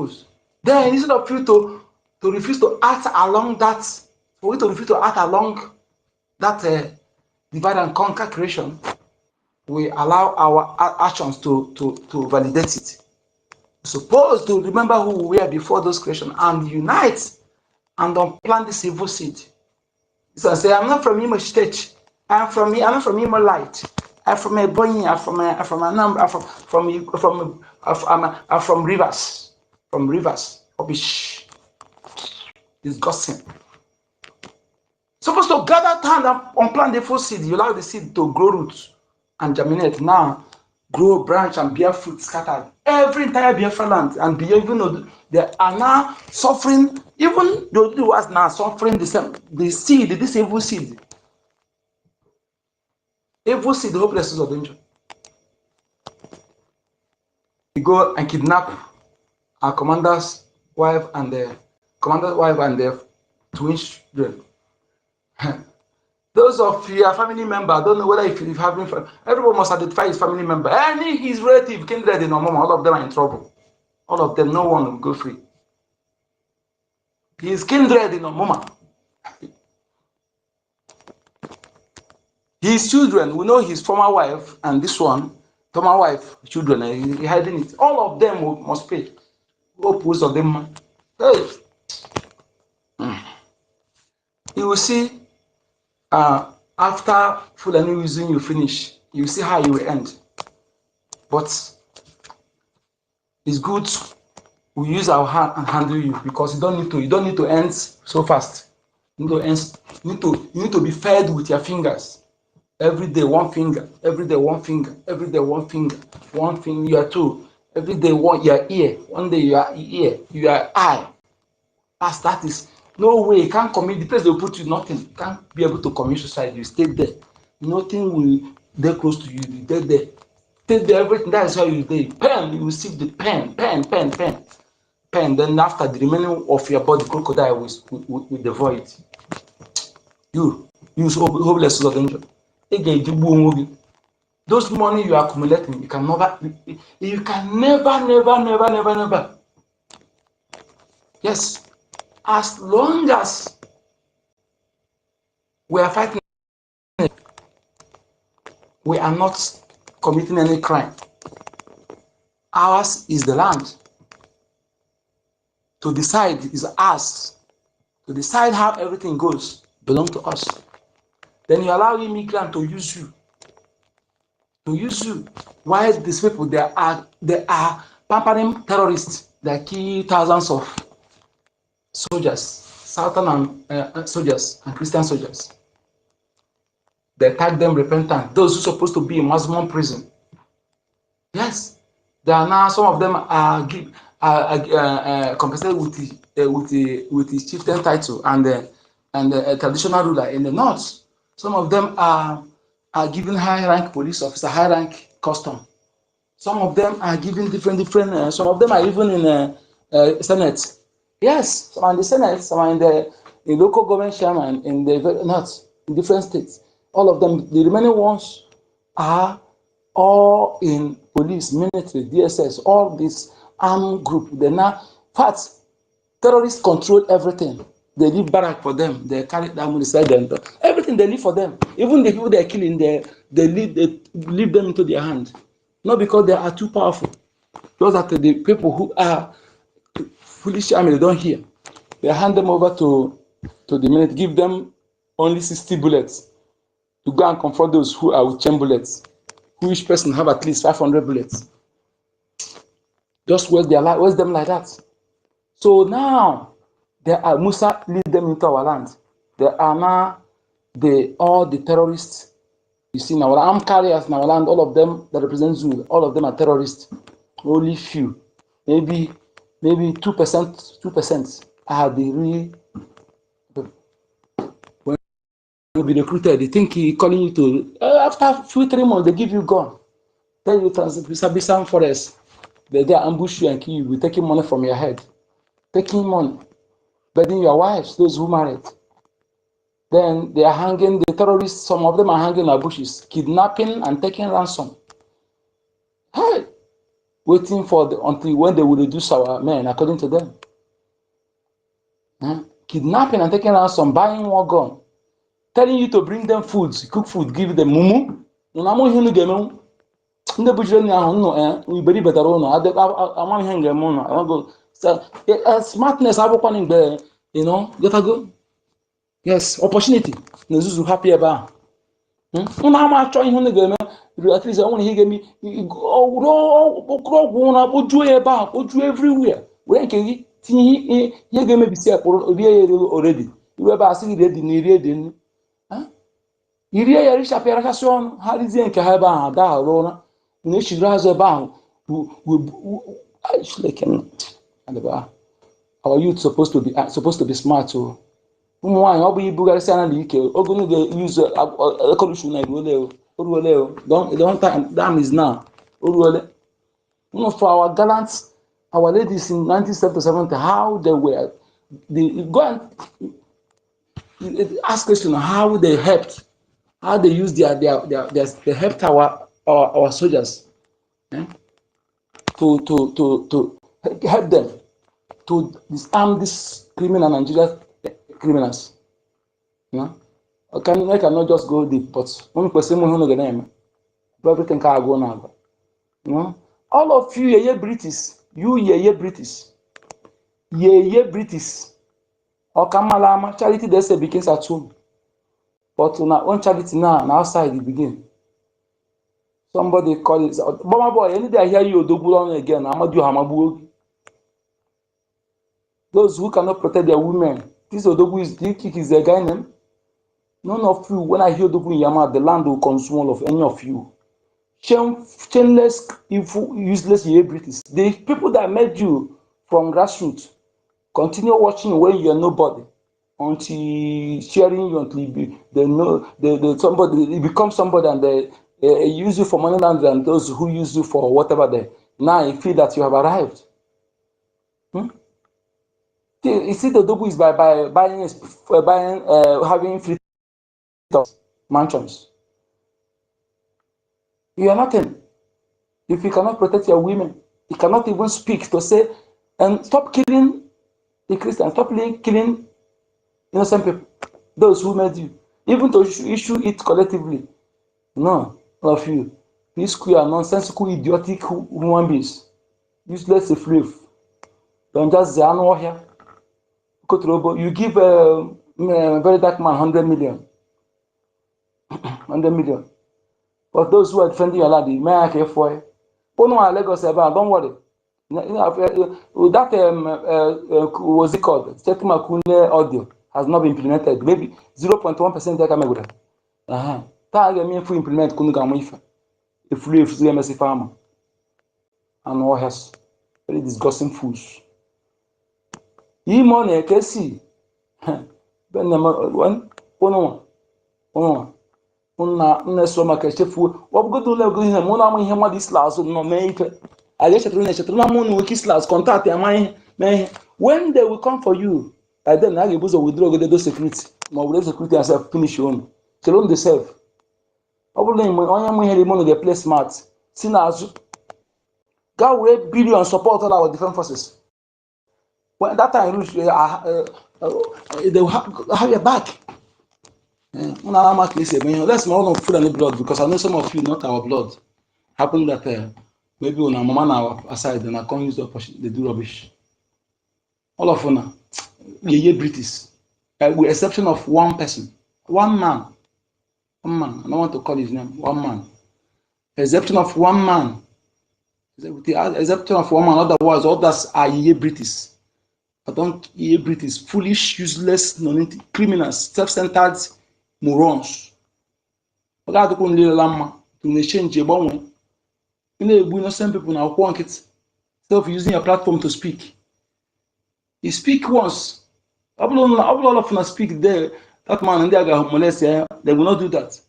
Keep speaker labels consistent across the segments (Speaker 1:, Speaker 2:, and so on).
Speaker 1: purpose. Then instead of you to refuse to act along that, for you to refuse to act along that divide and conquer creation, we allow our actions to validate it. We're supposed to remember who we were before those creation and unite and don't plant this evil seed. So say, I'm not from Imo State. I'm from Imo Light. I'm from Ebonyi. I'm from Anambra. I'm from Rivers. From Rivers. Rubbish. Disgusting. Supposed to gather time and plant the full seed. You allow the seed to grow roots and germinate. Now, grow, branch, and bear fruit scattered. Every entire Biafra land, and even though they are now suffering, even though it was now suffering the seed, this evil seed. Evil seed, hopelessness of danger. We go and kidnap our commander's wife and their twin children. Those of your family member, I don't know whether if you have been, everyone must identify his family member. Any his relative, kindred, in Omoma, all of them are in trouble. All of them, no one will go free. His kindred in Omoma. His children, we know his former wife and this one, former wife, children, he hiding it. All of them must pay. Most of them. Hey. You will see. After full and using you finish, you see how you will end. But it's good we use our hand and handle you because you don't need to end so fast. You need to be fed with your fingers. Every day one finger, every day one finger, every day one finger, you are two. Every day your ear, one day your ear, your eye. That is. No way, you can't commit, the place they will put you, nothing. You can't be able to commit suicide. You stay there. Nothing will get close to you. You stay there. Stay there, everything. That is how you stay. Pen, you receive the pen. Then after the remaining of your body, crocodile will devour it. You use hopeless of danger. Those money you are accumulating, you can never. Yes. As long as we are fighting, we are not committing any crime. Ours is the land. To decide is us. To decide how everything goes belongs to us. Then you allow immigrants to use you. Why these people they are pampering terrorists that kill thousands of soldiers, Southern soldiers and Christian soldiers. They tag them repentant. Those who are supposed to be in maximum prison. Yes, there are now some of them are compensated with the chieftain title and a traditional ruler in the north. Some of them are given high rank police officer, high rank custom. Some of them are given different. Some of them are even in Senate. Yes, some are in the Senate, some are in the local government chairman in the north, in different states. All of them, the remaining ones are all in police, military, DSS, all this armed group. They now, terrorists control everything. They leave barrack for them. They carry them inside them. Everything they leave for them. Even the people they are killing, they leave them into their hand. Not because they are too powerful. Those are the people who are foolish army, they don't hear. They hand them over to the military, give them only 60 bullets to go and confront those who are with 10 bullets. Who each person have at least 500 bullets. Just waste them like that. So now, Musa lead them into our land. There are now all the terrorists you see in our armed carriers in our land, all of them that represent Zulu, all of them are terrorists. Only few, maybe 2% are the real. When you be recruited, they think he calling you to after 3 months they give you gun. Then you transit some forest. They ambush you and kill you. We're taking money from your head, taking money, begging your wives, those who married. Then they are hanging the terrorists. Some of them are hanging in bushes, kidnapping and taking ransom. Hey, waiting for until when they will reduce our men, according to them. Kidnapping and taking ransom, buying more gun, telling you to bring them foods, cook food, give them mumu. Smartness, you know, get a go. Yes, opportunity. Nezuzu happy about. I'm trying to at least I want to hear me. Everywhere. When can you hear me be said already? You ever asking ready near the Iria Risha Peracasson, Harizian Kahaba, Da Rona, Nishi Razabang, who our youth supposed to be smart too. Why be Bugarsan use a collusion like don't time damn is now. For our gallants, our ladies in 1977, how they were, they go and ask question how they helped, how they used they helped our soldiers to help them to disarm these criminal Nigerian criminals. I cannot just go deep, but one person who name everything can go now. All of you, ye British, ye British, ye British. Or Kamalama charity they say begins at home, but on our own charity now and outside it begin. Somebody call it Boma boy. Any day I hear you Odogulon again, Amadu Hamabu. Those who cannot protect their women, this Odogu is their guy name. None of you, when I hear Odogu Yama, the land will consume all of any of you. Shameless, useless ye British. The people that made you from grassroots continue watching when you are nobody until sharing you until they know somebody become somebody and they use you for money laundering, and those who use you for whatever they now you feel that you have arrived. You see the double is by buying having free mansions. You are nothing if you cannot protect your women. You cannot even speak to say and stop killing the Christians, stop killing innocent people, those who made you, even to issue it collectively. No, all of you, these queer, nonsensical, idiotic human beings, useless slave. Don't just say, I know here. You give a very dark man 100 million. 100 million. But those who are defending your land, may I care for it? Lagos about, don't worry. That was it called? Checkmakune audio has not been implemented. Maybe 0.1% that can make it. Full implement Kunugamuifa. A free MSC farmer. And all has very disgusting fools. Ye money, KC. Ben number one. So much food. What good to let go in a monarch him what this last no make. I guess a contact when they will come for you, I then I will withdraw those security. My security as a finish on. Tell them self. Probably only money they play smart. Sinners. God will billion support all our defense forces. When that time reach, they will have your back. Let's not put any blood because I know some of you not our blood. Happen that maybe when I'm on our aside and I can't use the opportunity, they do rubbish. All of them, ye British, with exception of one person, one man. I don't want to call his name. One man. Exception of one man. With the exception of one man, otherwise others are ye British. I don't ye British, foolish, useless, criminals, self-centered morons. To change your bone. Innocent people now want it. Instead of using a platform to speak. You speak once. All of them speak there. That man and they are molest. They will not do that.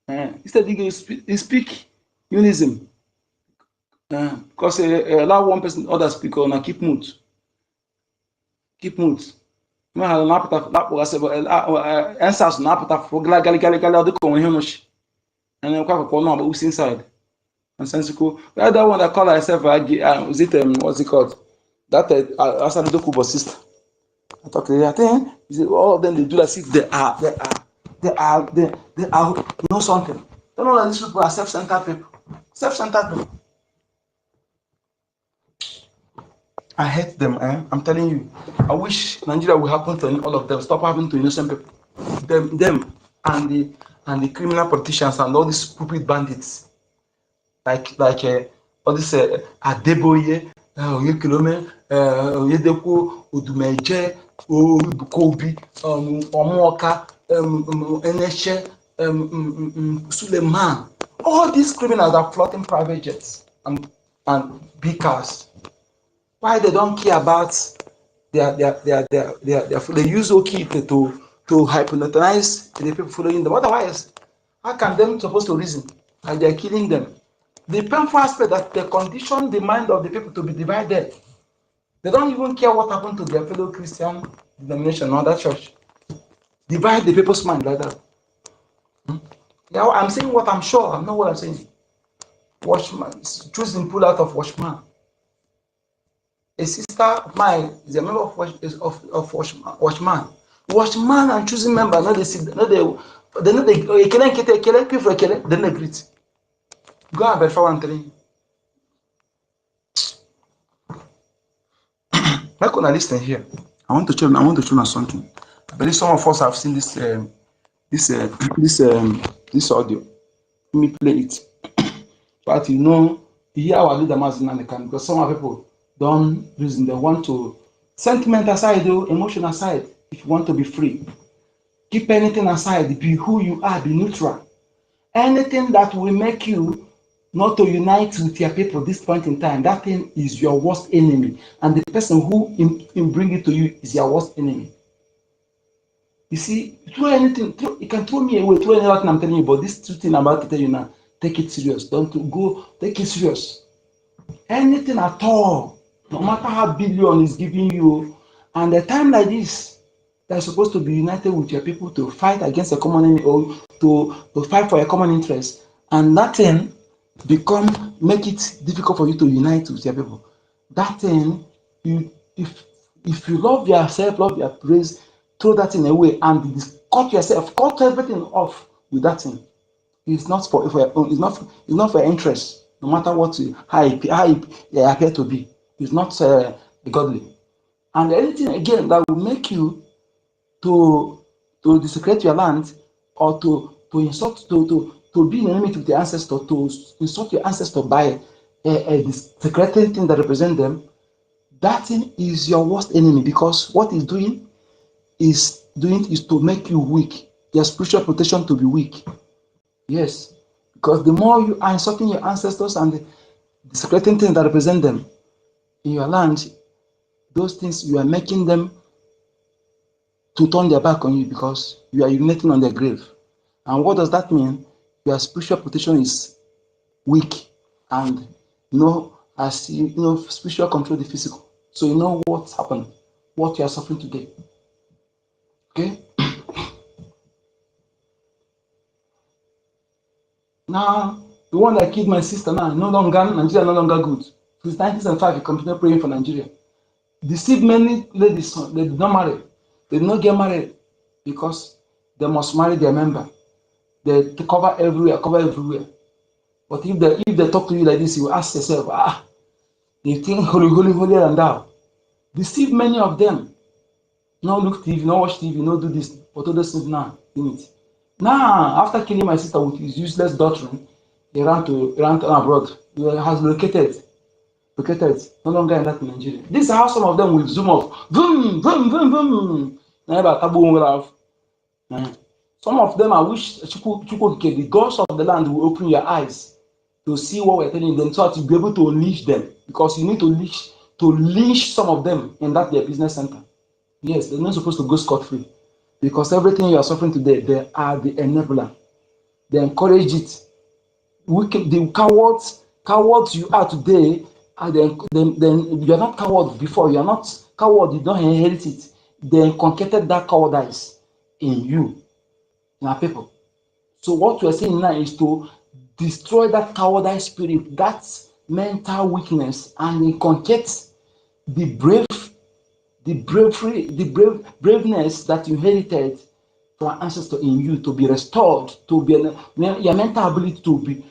Speaker 1: Instead, you speak unism. Because allow one person, other speak or keep mute. Keep mute. Answers na apụta gali and then who's inside. nonsensical. The other one that call herself, is it what's it called? That Asadu Kubo sister. I thought I think all of them they do as if they know something. Don't know that these people are self-centered people. Self-centered people. I hate them. I'm telling you. I wish Nigeria will happen to all of them. Stop happening to innocent people. Them and the criminal politicians and all these stupid bandits. Like all this Adeboye, Oyekilome, Oyedepo, Odumeje, Kobi, Omoka, Eneshe, Suleiman. All these criminals are floating private jets and big cars. Why they don't care about their they use OKID to hypnotize the people following them. Otherwise, how can them supposed to reason? And they're killing them. The painful aspect that they condition the mind of the people to be divided. They don't even care what happened to their fellow Christian denomination or that church. Divide the people's mind like that. Yeah, I'm saying what I'm sure. I know what I'm saying. Watchman, choosing pull out of watchman. A sister of mine is a member of watchman. Watchman and choosing member, not they see, not they know they pay for then they greet. Go and verify one thing. Like on a listen here. I want to show you something. I believe some of us have seen this audio. Let me play it. But you hear our leader Mazinanikan, because some people don't reason. They want to sentiment aside, emotion aside. If you want to be free, keep anything aside. Be who you are. Be neutral. Anything that will make you not to unite with your people at this point in time, that thing is your worst enemy, and the person who bring it to you is your worst enemy. You see, throw anything, you can throw me away, throw anything I'm telling you, but this two thing I'm about to tell you now, take it serious. Don't go, take it serious. Anything at all, no matter how billion is giving you, and a time like this, they're supposed to be united with your people to fight against a common enemy or to fight for a common interest, and that thing make it difficult for you to unite with your people. That thing, if you love yourself, love your praise, throw that thing away and cut everything off with that thing. It's not for it's not for interest, no matter what how it appear to be. It's not godly. And anything again that will make you to desecrate your land or to insult to be in enemy with your ancestor, to insult your ancestor by a desecrating thing that represent them, that thing is your worst enemy, because what it's doing is to make you weak, your spiritual protection to be weak. Yes, because the more you are insulting your ancestors and the desecrating things that represent them in your land, those things you are making them to turn their back on you, because you are urinating on their grave. And what does that mean? Your spiritual protection is weak, and as spiritual control the physical. So you know what's happened, what you are suffering today. Okay. Now the one that killed my sister now, Nigeria no longer good. Since 1975, he continued praying for Nigeria. Deceived many ladies, they did not marry. They did not get married because they must marry their member. They cover everywhere. But if they talk to you like this, you will ask yourself, they think holier than thou. Deceive many of them. No look TV, no watch TV, no do this. But all those things now, limit. Now, after killing my sister with his useless doctrine, he ran abroad. He has located, no longer in that Nigeria. This is how some of them will zoom off. Boom, boom, boom, boom. Some of them, I wish the gods of the land will open your eyes to see what we're telling them, so to be able to unleash them, because you need to lynch some of them in their business center. Yes, they're not supposed to go scot-free, because everything you are suffering today, they are the enabler. They encourage it. The cowards you are today, then you are not coward before. You are not coward. You don't inherit it. They concocted that cowardice in you, in our people. So what we are saying now is to destroy that cowardice spirit, that mental weakness, and inculcate the braveness that you inherited from our ancestors in you, to be restored, to be your mental ability to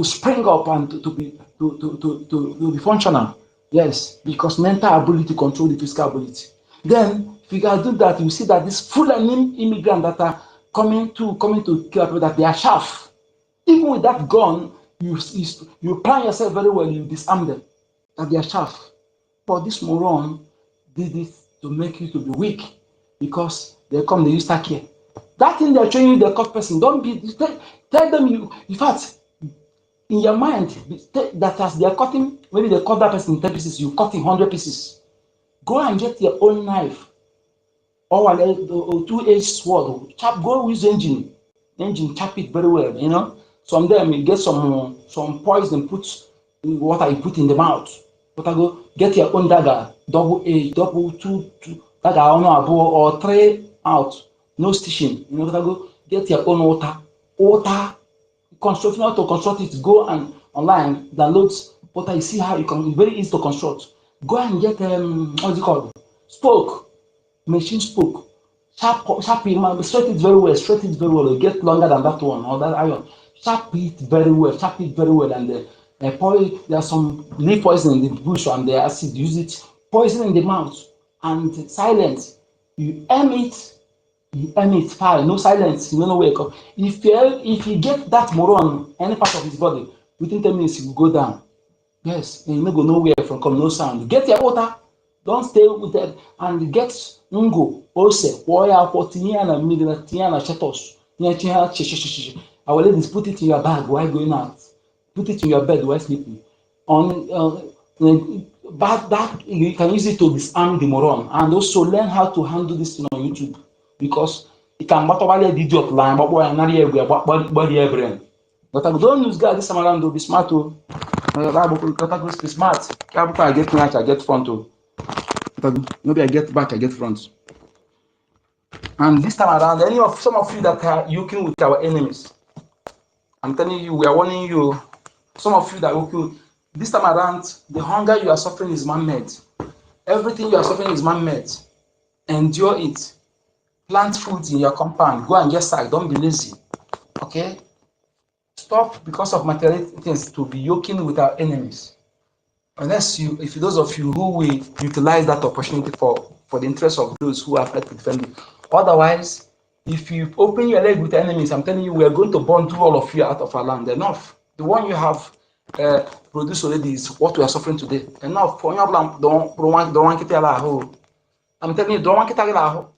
Speaker 1: spring up and to be functional. Yes, because mental ability control the physical ability. Then if you can do that, you see that these Fulani immigrants that are coming to kill people, that they are sharp. Even with that gun, you plan yourself very well, you disarm them, that they are sharp. But this moron did it to make you to be weak, because they come, they use take. That thing they're showing you, the cut person, don't be, tell them in fact, in your mind, that as they are cutting, maybe they cut that person in 10 pieces, you cut in 100 pieces. Go and get your own knife or a 2-edged sword. Go use engine, chop it very well, you know. Some of them, you get some poison, put water, you put in the mouth. But I go get your own dagger, double-edged, two dagger, or 3 out, no stitching. You know what I go get your own water. Construct, not to construct it, go and online, download water, you see how you can, it's very easy to construct. Go and get what's it called? Spoke, machine spoke. Sharp it, straight it very well, get longer than that one or that iron. Sharp it very well, and probably there's some leaf poison in the bush and the acid, use it, poison in the mouth, and silence. You aim it fire, no silence, you don't know where it comes. If you get that moron any part of his body, within 10 minutes he will go down. Yes, and you no go nowhere from come, no sound. Get your water, don't stay with it, and get ngo, ose, warrior, 14 and middle, Tiana chetos. Our ladies, put it in your bag while going out. Put it in your bed while sleeping. But that you can use it to disarm the moron, and also learn how to handle this thing on YouTube, because it can the idiot line, but don't use guys this time around to be smart. Be smart. I get right, I get front. Maybe I get back, I get front. And this time around, some of you that are working with our enemies, I'm telling you, we are warning you. Some of you that are working, this time around, the hunger you are suffering is man-made. Everything you are suffering is man-made. Endure it. Plant food in your compound. Go and get sacked. Don't be lazy. Okay? Stop, because of material things, to be yoking with our enemies. Unless if those of you who will utilize that opportunity for the interest of those who are fighting to defend you. Otherwise, if you open your leg with enemies, I'm telling you, we are going to burn through all of you out of our land. Enough. The one you have produced already is what we are suffering today. Enough. Don't want to tell I'm telling you, don't want to tell.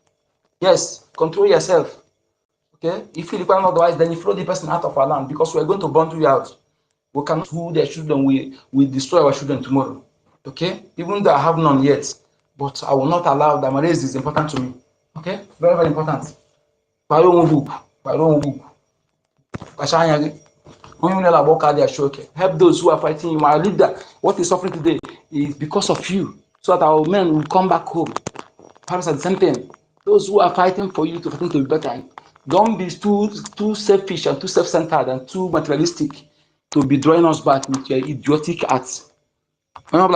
Speaker 1: Yes, control yourself. Okay? If you require otherwise, then you throw the person out of our land, because we are going to burn you out. We cannot who their children, we destroy our children tomorrow. Okay? Even though I have none yet, but I will not allow that. My race is important to me. Okay? Very, very important. Help those who are fighting you. My leader, what is suffering today is because of you, so that our men will come back home. Perhaps at the same time, those who are fighting for you to be better, don't be too selfish and too self-centered and too materialistic to be drawing us back with your idiotic acts. We'll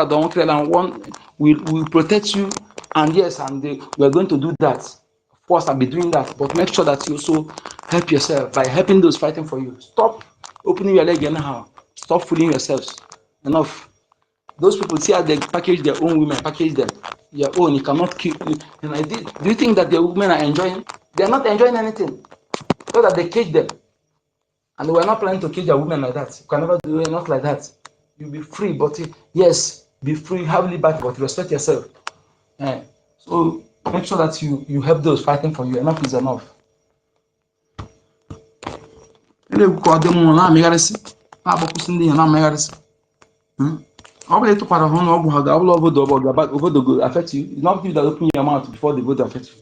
Speaker 1: protect you, and yes, and we're going to do that. Of course, I'll be doing that, but make sure that you also help yourself by helping those fighting for you. Stop opening your leg anyhow. Stop fooling yourselves. Enough. Those people see how they package their own women, package them. Your own, you cannot keep. Do you think that the women are enjoying? They are not enjoying anything. So that they cage them. And we are not planning to cage a woman like that. You can never do it, not like that. You'll be free, but yes, be free, have liberty, but respect yourself. So make sure that you help those fighting for you. Enough is enough. Obviously, to part of obodo go affect you. It's not you that open your mouth before the vote affect you.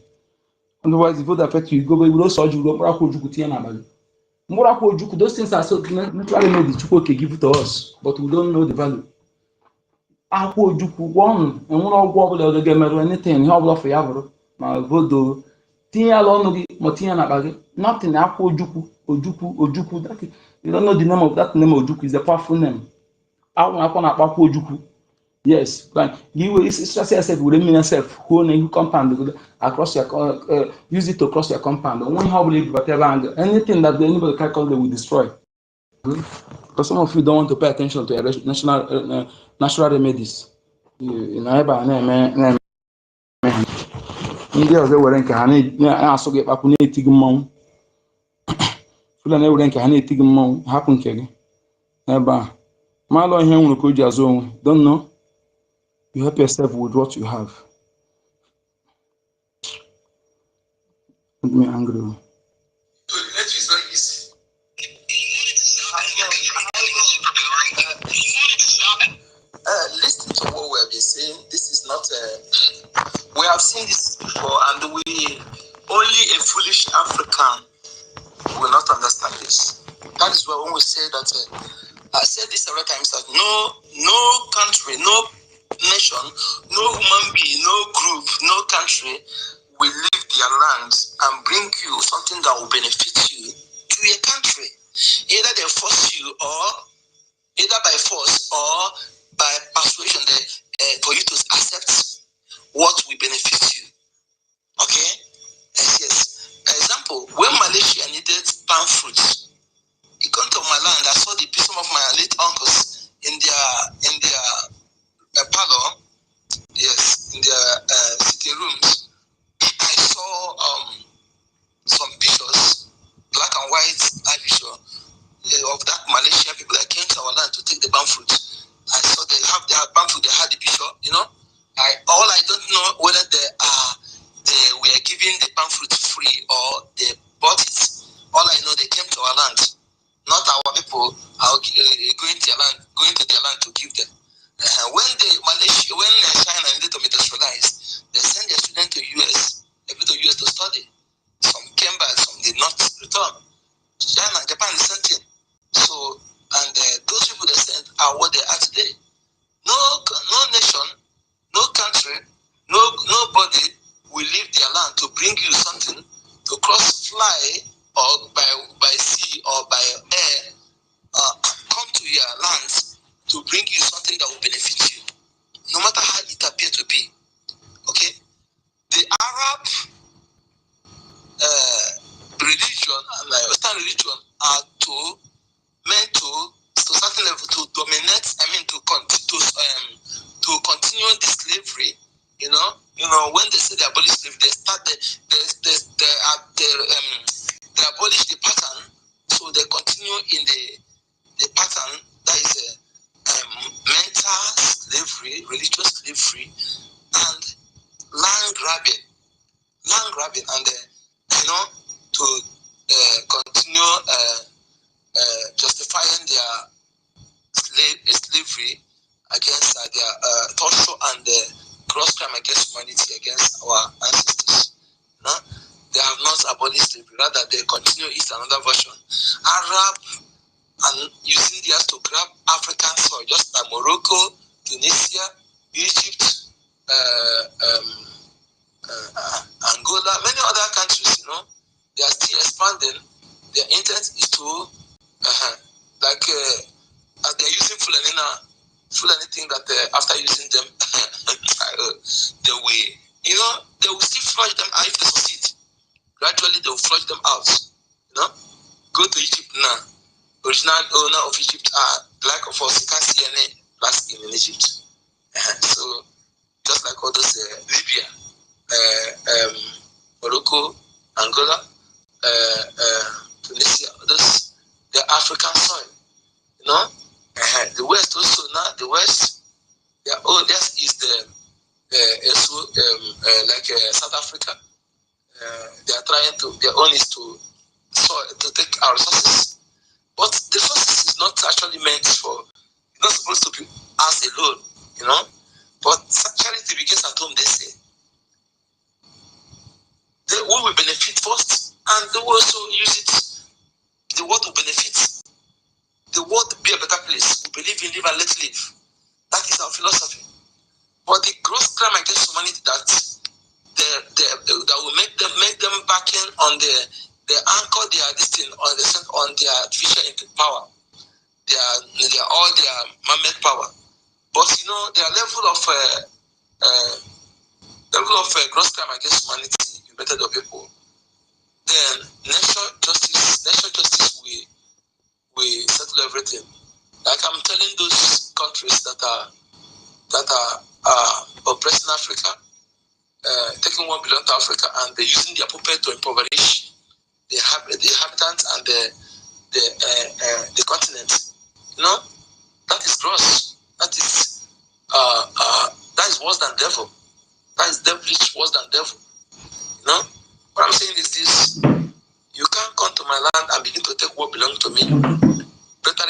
Speaker 1: Otherwise, the vote affect you. Go below surgery, those things are so naturally made. The give it to us, but we don't know the value. One and one anything. My vote, nothing. Ojuku. You don't know the name of that name Ojukwu is a powerful name. Ojukwu. Yes, but it's just yourself with yourself who in compound across your use it to cross your compound. One how believe whatever angle, anything that anybody can call they will destroy. Because some of you don't want to pay attention to your natural remedies. You know, ndị ọzọ were nke ha na-asụ gị kpapụ na-eti gị mmọnwụ. Fulani ewere nke ha na-eti gị mmọnwụ, hapụ nke gị n'ebe a. Malụ ihe nwere ka o ji azụ onwe. Don't know. You help yourself with what you have. Make me angry.
Speaker 2: It's very easy. Listen to what we have been saying. This is not. We have seen this before, and only a foolish African will not understand this. That is why when we say that, I said this several times, that no country, no nation, no human being, no group, no country will leave their lands and bring you something that will benefit you to a country. Either they force you, or either by force or by persuasion, for you to accept what will benefit you. Okay? Yes. For example, when Malaysia needed palm fruits, he came to my land. I saw some of my late uncles in their parlor, yes, in their sitting rooms. I saw some pictures, black and white picture of that Malaysian people that came to our land to take the palm fruit. I saw they have their palm fruit, they had the picture, you know. I don't know whether they were giving the palm fruit free or they bought it. All I know, they came to our land. Not our people are going to their land to give them. When China needed to industrialize, they sent their students to US, to US to study. Some came back, some did not return. China, Japan, the same thing. So, and those people they sent are what they are today. No nation, no country, nobody will leave their land to bring you something to fly or by sea or by air, come to your lands to bring you something that will benefit you, no matter how it appears to be. Okay, the Arab religion and Western religion are meant to certain level to dominate. I mean to continue the slavery. You know when they say they abolish slavery, they start they abolish the pattern, so they continue in the pattern that is mental slavery, religious slavery, and land grabbing, and to continue justifying their slavery against their torture and gross crime against humanity against our ancestors. They have not abolished slavery, rather they continue it another version. Arab and using theirs to grab African soil, just like Morocco, Tunisia, Egypt, Angola, many other countries, they are still expanding. Their intent is to, they're using Fulani think that after using them, they will still flush them out if they succeed. Gradually, they will flush them out. Go to Egypt now. Original owner of Egypt are black of us. You can't see any black skin in Egypt. So, just like all those Libya, Morocco, Angola, Tunisia, those they're African soil. The West also now. The West, theirs is South Africa. They are trying to. Their own is to take our resources, but the resources is not actually meant for. It's not supposed to be us alone, But charity begins at home. They say we will benefit first, and they will also use it. The world will benefit. The world will be a better place. We believe in live and let live. That is our philosophy. But the gross crime against humanity that will make them backing on the they anchor their destiny on their artificial power, all their man-made power. But you know, their level of gross crime against humanity in method of people, then national justice will settle everything. Like I'm telling those countries that are oppressing Africa, taking what belongs to Africa, and they're using their puppet to impoverish the inhabitants and the continent. You know, that is gross. That is worse than devil. That is devilish worse than devil. You know, what I'm saying is this: you can't come to my land and begin to take what belongs to me, better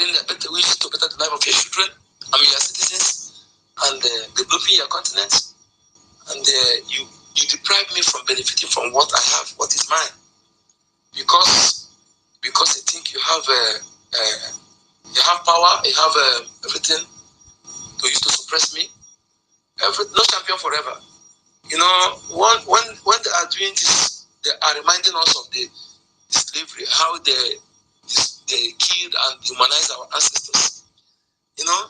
Speaker 2: wishes to better the life of your children, your citizens, and developing your continent, and you deprive me from benefiting from what I have, what is mine, because you think you have power, you have everything to use to suppress me. No champion forever. You know, when they are doing this, they are reminding us of the slavery, how they killed and demonized our ancestors. You know,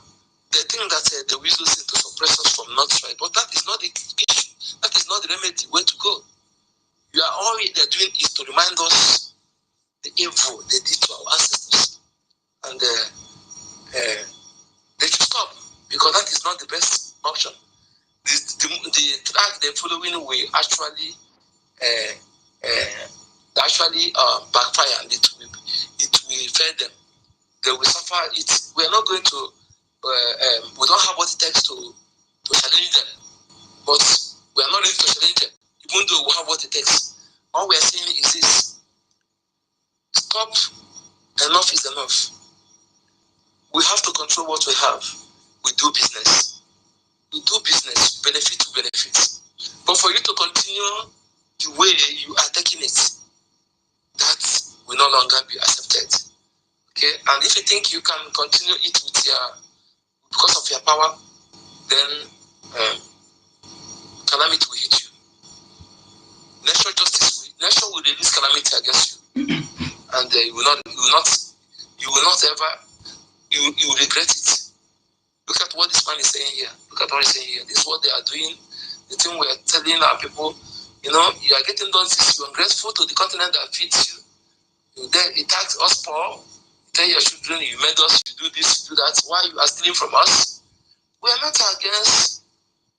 Speaker 2: they think that they will use those things to suppress us from not right, but that is not the issue. That is not the remedy way to go. All they're doing is to remind us the evil they did to our ancestors, and they should stop, because that is not the best option. The track they're following will actually backfire, and it will fail them. They will suffer it. We are not going to. We don't have what it takes to challenge them, but we are not ready to challenge them, even though we have what it takes. All we are saying is this: stop. Enough is enough. We have to control what we have. We do business. We do business. Benefit to benefit. But for you to continue the way you are taking it, that will no longer be accepted. Okay? And if you think you can continue it because of your power, then calamity will hit you. National will release calamity against you, and you will regret it. Look at what this man is saying here. Look at what he's saying here. This is what they are doing. The thing we are telling our people, you know, you are getting those things. You are ungrateful to the continent that feeds you. You tax us poor. You tell your children you made us, you do this, you do that. Why you are stealing from us? We are not against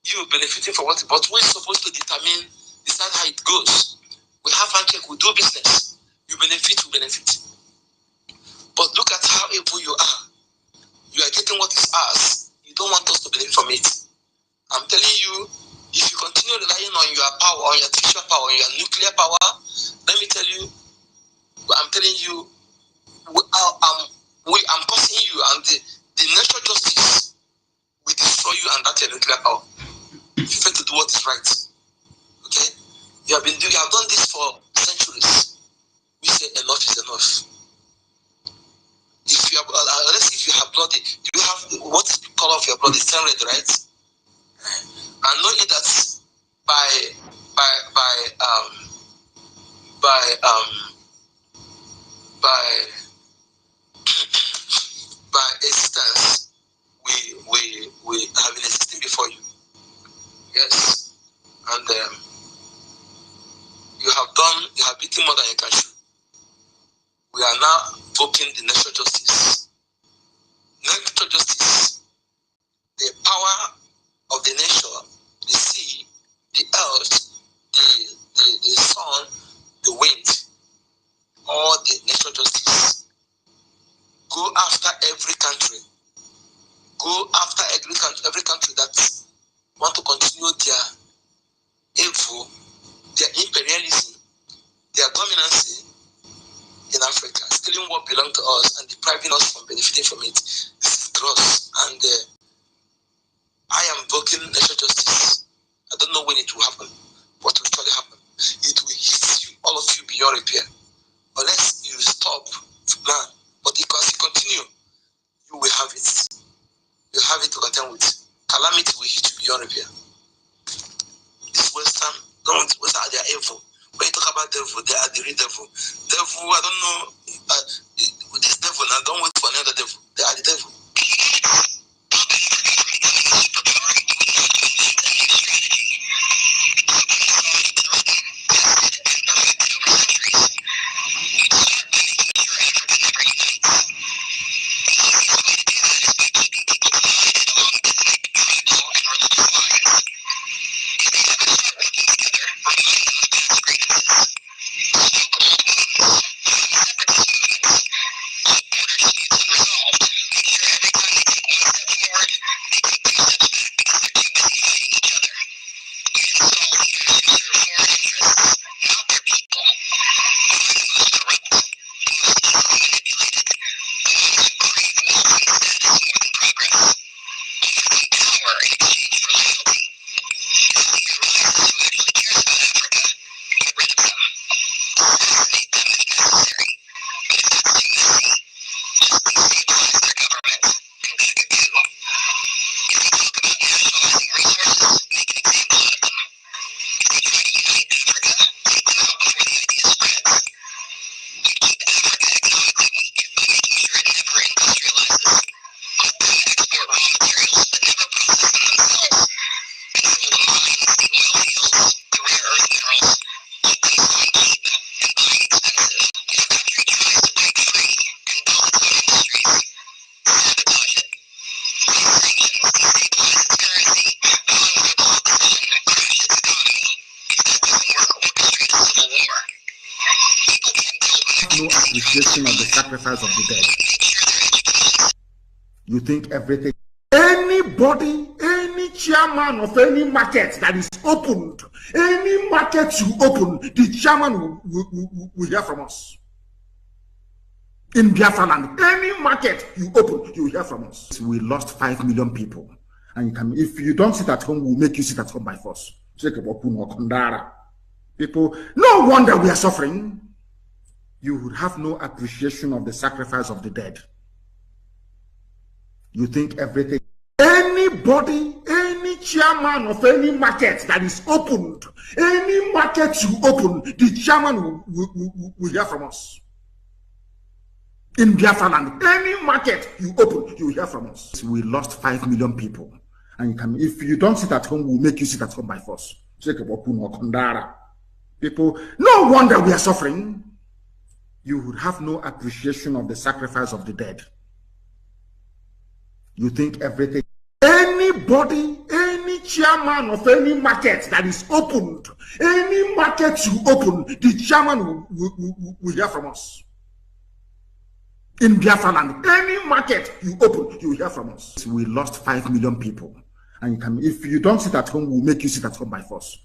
Speaker 2: you benefiting from what, but we're supposed to decide how it goes. We have handshake, we do business. You benefit, we benefit. But look at how evil you are. You are getting what is ours. You don't want us to benefit from it. I'm telling you, if you continue relying on your power, on your artificial power, on your nuclear power, let me tell you, I'm telling you, I'm causing you, and the natural justice will destroy you and that your nuclear power. If you fail to do what is right. Okay? You have done this for centuries. We say enough is enough. If you have, if you have blood, do you have what is the color of your blood? It's red, right? And know it that by existence, we have been existing before you. Yes, and you have beaten more than you can chew. We are now invoking the natural justice. Natural justice, the power of the nature, the sea, the earth, the sun, the wind, all the natural justice. Go after every country. Go after every country that want to continue their evil, their imperialism, their dominancy in Africa, stealing what belongs to us and depriving us from benefiting from it. This is gross, and I am invoking natural justice. I don't know when it will happen, what will surely happen. It will hit you, all of you, beyond repair, unless you stop now. But because you continue, you will have it. You have it to contend with. Calamity will hit you beyond repair. This Western are their evil. When you talk about devil. They are the real devil. Devil, I don't know. This devil, now don't wait for another devil. They are the devil.
Speaker 3: Of the sacrifice of the dead. You think everything, anybody, any chairman of any market that is opened, any market you open, the chairman will hear from us. In Biafra land, any market you open, you will hear from us. We lost 5 million people. And you can, if you don't sit at home, we'll make you sit at home by force. People, no wonder we are suffering. You would have no appreciation of the sacrifice of the dead. You think everything, anybody, any chairman of any market that is opened, any market you open, the chairman will hear from us. In Biafra land, any market you open, you will hear from us. We lost 5 million people. And you can, if you don't sit at home, we'll make you sit at home by force. People, no wonder we are suffering. You would have no appreciation of the sacrifice of the dead. You think everything, anybody, any chairman of any market that is opened, any market you open, the chairman will hear from us. In Biafra land, any market you open, you will hear from us. We lost 5 million people. And you can, if you don't sit at home, we'll make you sit at home by force.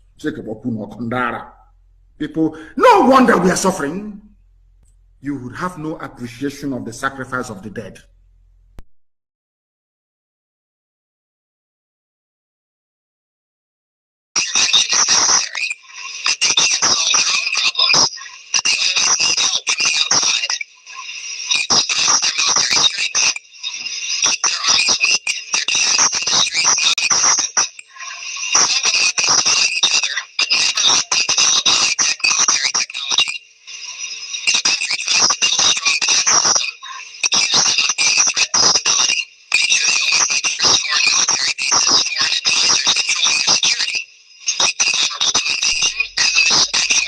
Speaker 3: People, no wonder we are suffering. You would have no appreciation of the sacrifice of the dead.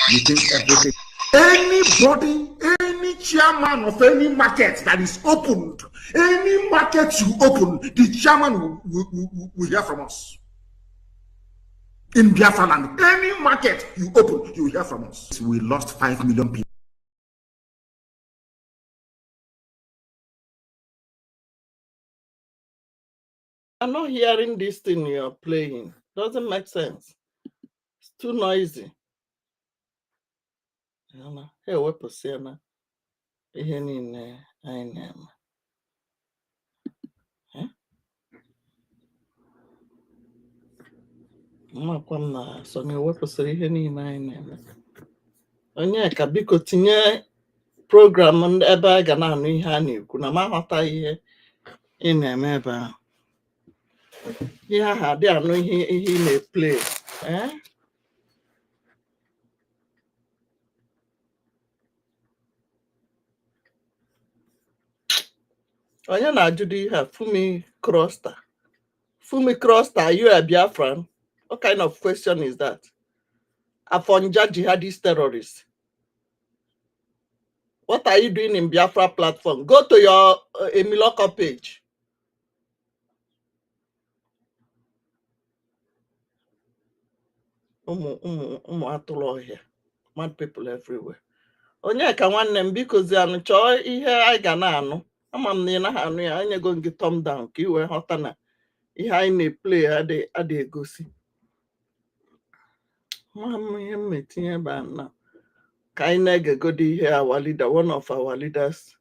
Speaker 3: You think everything, anybody, any chairman of any market that is opened, any market you open, the chairman will hear from us. In Biafra land, any market you open, you will hear from us. We lost 5 million people.
Speaker 4: I'm not hearing this thing you're playing. Doesn't make sense. It's too noisy. Hey, what percent? Ihe niile anyị na-eme. Mmakwa m na so na-ewepụsịrị ihe niile anyị na-eme. Onye ka biko tinye program ebe a ga na-anụ ihe a na-ekwu na m aghọtaghị ihe ị na-eme ebe ahụ. Ihe ahụ adị anụ ihe ị na-eplay. Onye na-ajụdo ihe a, Fumi Croster. Fumi Croster, are you a Biafran? What kind of question is that? Afonja jihadist terrorist. What are you doing in Biafra platform? Go to your Emiloko page. Mad people everywhere. Onye ka nwanne m biko zianụ chọọ ihe anyị ga na-anụ. Ama m na ị naghị anụ ya, anyị go gị thumb down ka i wee ghọta na ihe anyị na-eplay adị egosi. Ma m ihe m metinye ebe a na ka anyị na-egegodi ihe our leader, one of our leaders.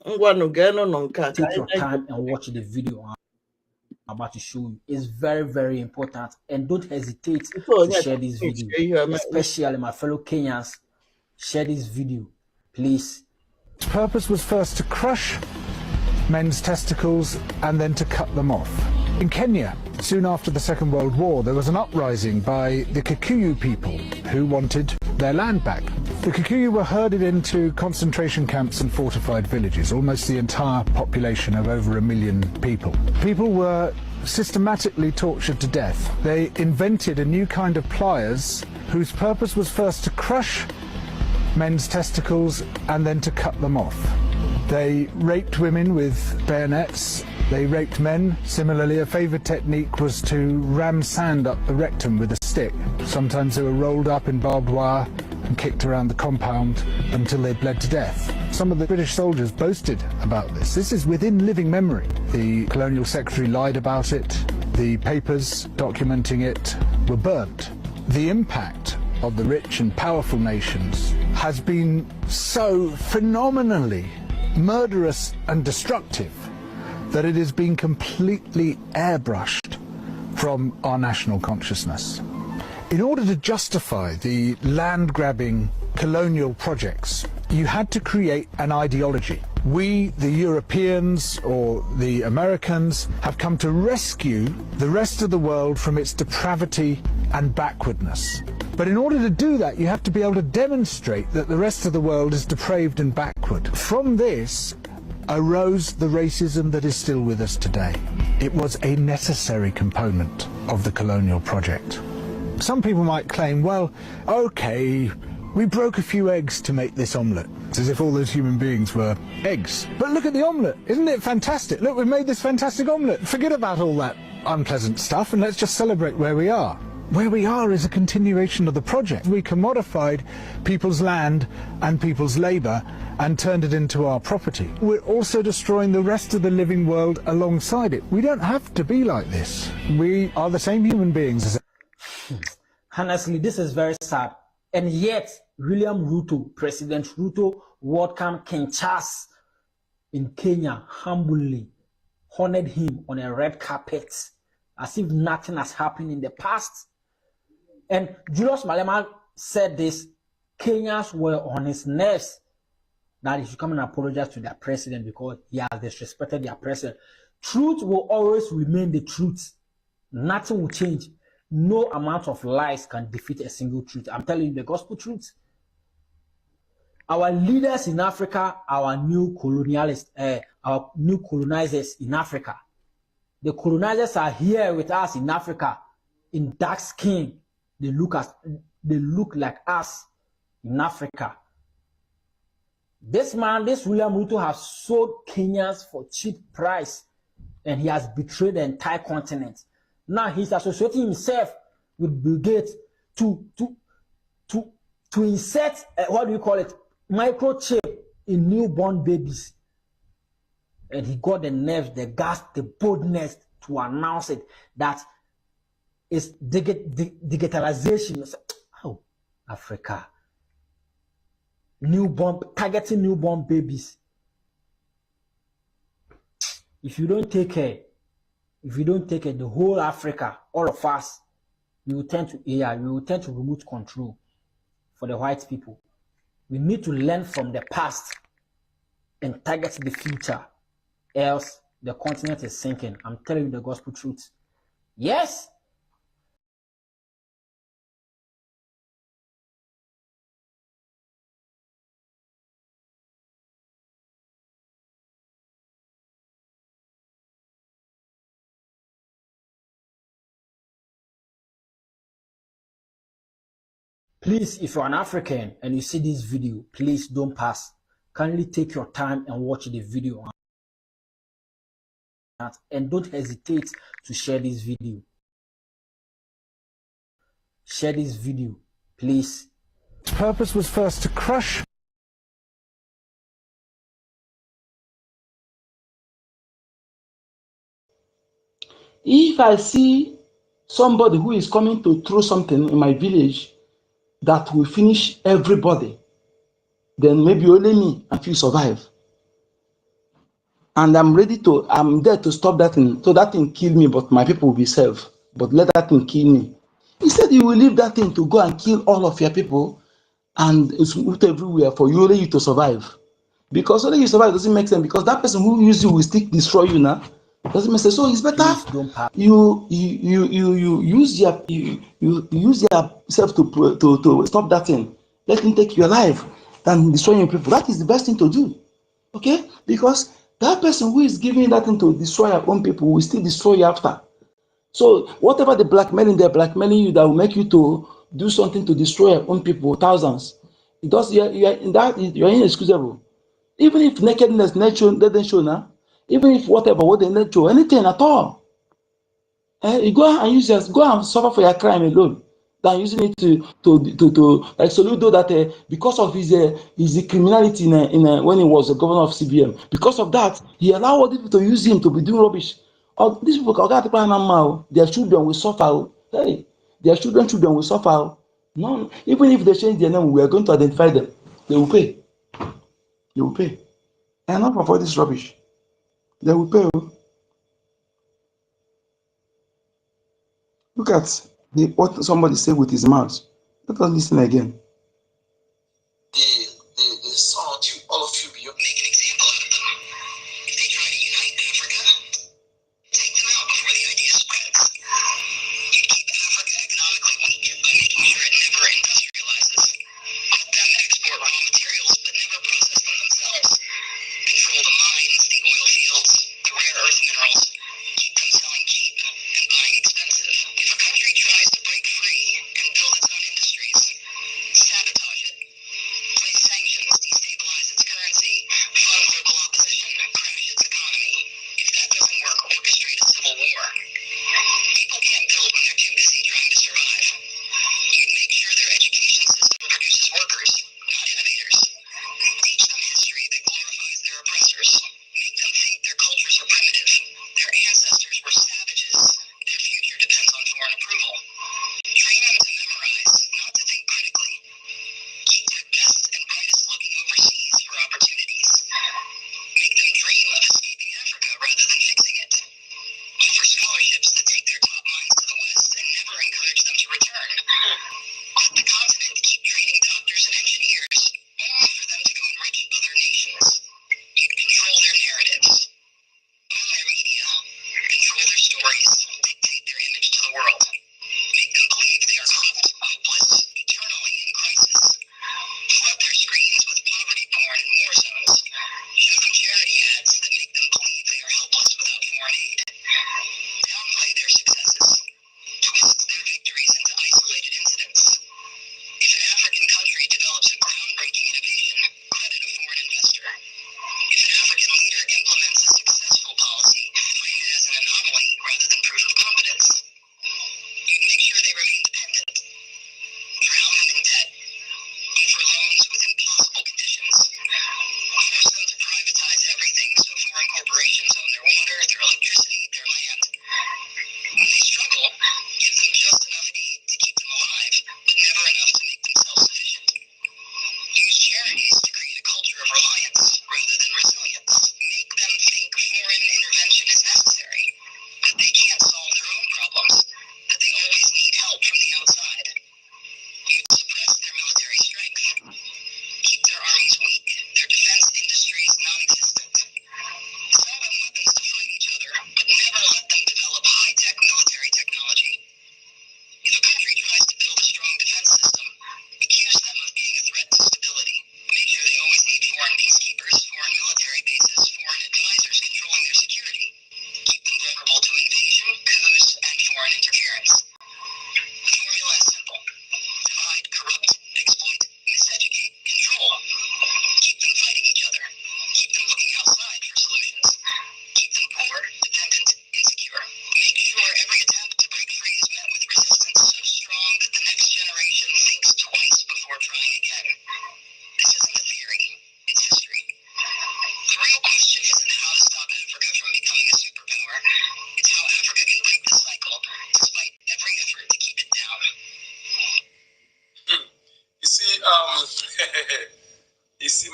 Speaker 4: Ngwanụ geenụ nọ nke a.
Speaker 5: Take your time and watch the video I'm about to show you. It's very, very important, and don't hesitate to share this video, especially my fellow Kenyans. Share this video, please.
Speaker 6: Its purpose was first to crush men's testicles and then to cut them off. In Kenya, soon after the Second World War, there was an uprising by the Kikuyu people who wanted their land back. The Kikuyu were herded into concentration camps and fortified villages, almost the entire population of over 1 million people. People were systematically tortured to death. They invented a new kind of pliers whose purpose was first to crush men's testicles and then to cut them off. They raped women with bayonets. They raped men. Similarly, a favourite technique was to ram sand up the rectum with a stick. Sometimes they were rolled up in barbed wire and kicked around the compound until they bled to death. Some of the British soldiers boasted about this. This is within living memory. The Colonial Secretary lied about it. The papers documenting it were burnt. The impact of the rich and powerful nations has been so phenomenally murderous and destructive that it has been completely airbrushed from our national consciousness. In order to justify the land-grabbing colonial projects, you had to create an ideology. We, the Europeans or the Americans, have come to rescue the rest of the world from its depravity and backwardness. But in order to do that, you have to be able to demonstrate that the rest of the world is depraved and backward. From this arose the racism that is still with us today. It was a necessary component of the colonial project. Some people might claim, well, okay, we broke a few eggs to make this omelette. It's as if all those human beings were eggs. But look at the omelette. Isn't it fantastic? Look, we've made this fantastic omelette. Forget about all that unpleasant stuff and let's just celebrate where we are. Where we are is a continuation of the project. We commodified people's land and people's labour and turned it into our property. We're also destroying the rest of the living world alongside it. We don't have to be like this. We are the same human beings as
Speaker 5: Honestly, this is very sad. And yet, William Ruto, President Ruto, welcomed King Charles in Kenya humbly, honored him on a red carpet, as if nothing has happened in the past. And Julius Malema said this, Kenyans were on his nerves that he should come and apologize to their president because he has disrespected their president. Truth will always remain the truth. Nothing will change. No amount of lies can defeat a single truth. I'm telling you the gospel truth. Our leaders in Africa, our new colonialists, our new colonizers in Africa. The colonizers are here with us in Africa, in dark skin. They look like us in Africa. This man, this William Ruto, has sold Kenyans for cheap price, and he has betrayed the entire continent. Now he's associating himself with Bill Gates to insert what do you call it, microchip in newborn babies, and he got the nerve, the gas, the boldness to announce it that is digitalization. Oh, Africa, targeting newborn babies. If you don't take care, the whole Africa, all of us, we will turn to AI, we will turn to remote control for the white people. We need to learn from the past and target the future, else the continent is sinking. I'm telling you the gospel truth. Yes, Please, if you're an African and you see this video, please don't pass. Kindly take your time and watch the video. And don't hesitate to share this video. Share this video, please.
Speaker 6: Its purpose was first to crush
Speaker 1: If I see somebody who is coming to throw something in my village that will finish everybody, then maybe only me and few survive. And I'm there to stop that thing. So that thing kill me, but my people will be safe. But let that thing kill me. He said you will leave that thing to go and kill all of your people and it's everywhere for you, only you to survive. Because only you survive doesn't make sense, because that person who use you will still destroy you now. Doesn't make sense. So it's better you use yourself to stop that thing. Let him take your life than destroying people. That is the best thing to do. Okay? Because that person who is giving that thing to destroy your own people will still destroy you after. So whatever they're blackmailing you that will make you to do something to destroy your own people, thousands. It does. You're inexcusable. Even if nakedness doesn't show now, even if what they not show, anything at all. You go and go and suffer for your crime alone than using it to like Soludo that because of his criminality when he was the governor of CBM, because of that he allowed other people to use him to be doing rubbish. These people, their children will suffer. Hey, their children will suffer. No, even if they change their name, we are going to identify them. They will pay. They will pay. And not for all this rubbish. They will pay. Look at what somebody said with his mouth. Let us listen again.
Speaker 2: The son of you, all of you, make an example out of them. If they try to unite Africa, take them out before the idea spreads. You keep Africa economically weak by making sure it never industrializes. Let them export raw materials, but never process them themselves. Control the mines, the oil fields, the rare earth minerals. Keep them selling cheap and buying expensive. If a country tries to break free and build its own industries, sabotage it. Place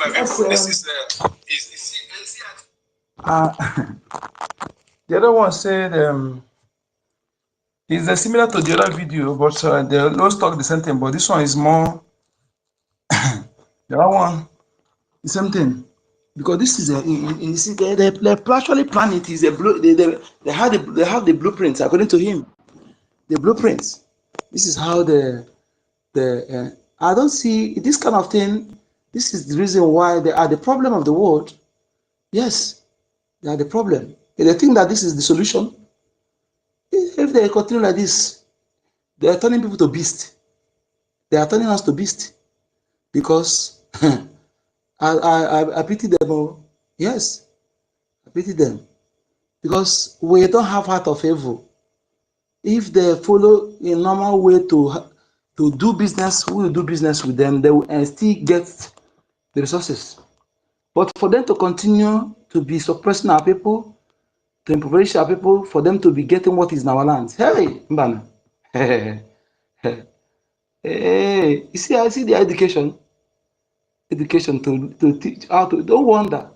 Speaker 2: my
Speaker 1: Yes,
Speaker 2: people, this is
Speaker 1: the other one said it's similar to the other video, but they always talk the same thing. But this one is more. The other one, the same thing, because this is you see, they actually plan it. Is a blue. They have the blueprints according to him. The blueprints. This is how I don't see this kind of thing. This is the reason why they are the problem of the world. Yes, they are the problem. If they think that this is the solution, if they continue like this, they are turning people to beasts. They are turning us to beasts because I pity them. Oh. Yes, I pity them because we don't have heart of evil. If they follow a normal way to do business, we will do business with them. They will still get the resources. But for them to continue to be suppressing our people, to impoverish our people, for them to be getting what is in our lands. Hey, Mbana. Hey, you see, I see the education to teach how to. Don't wonder.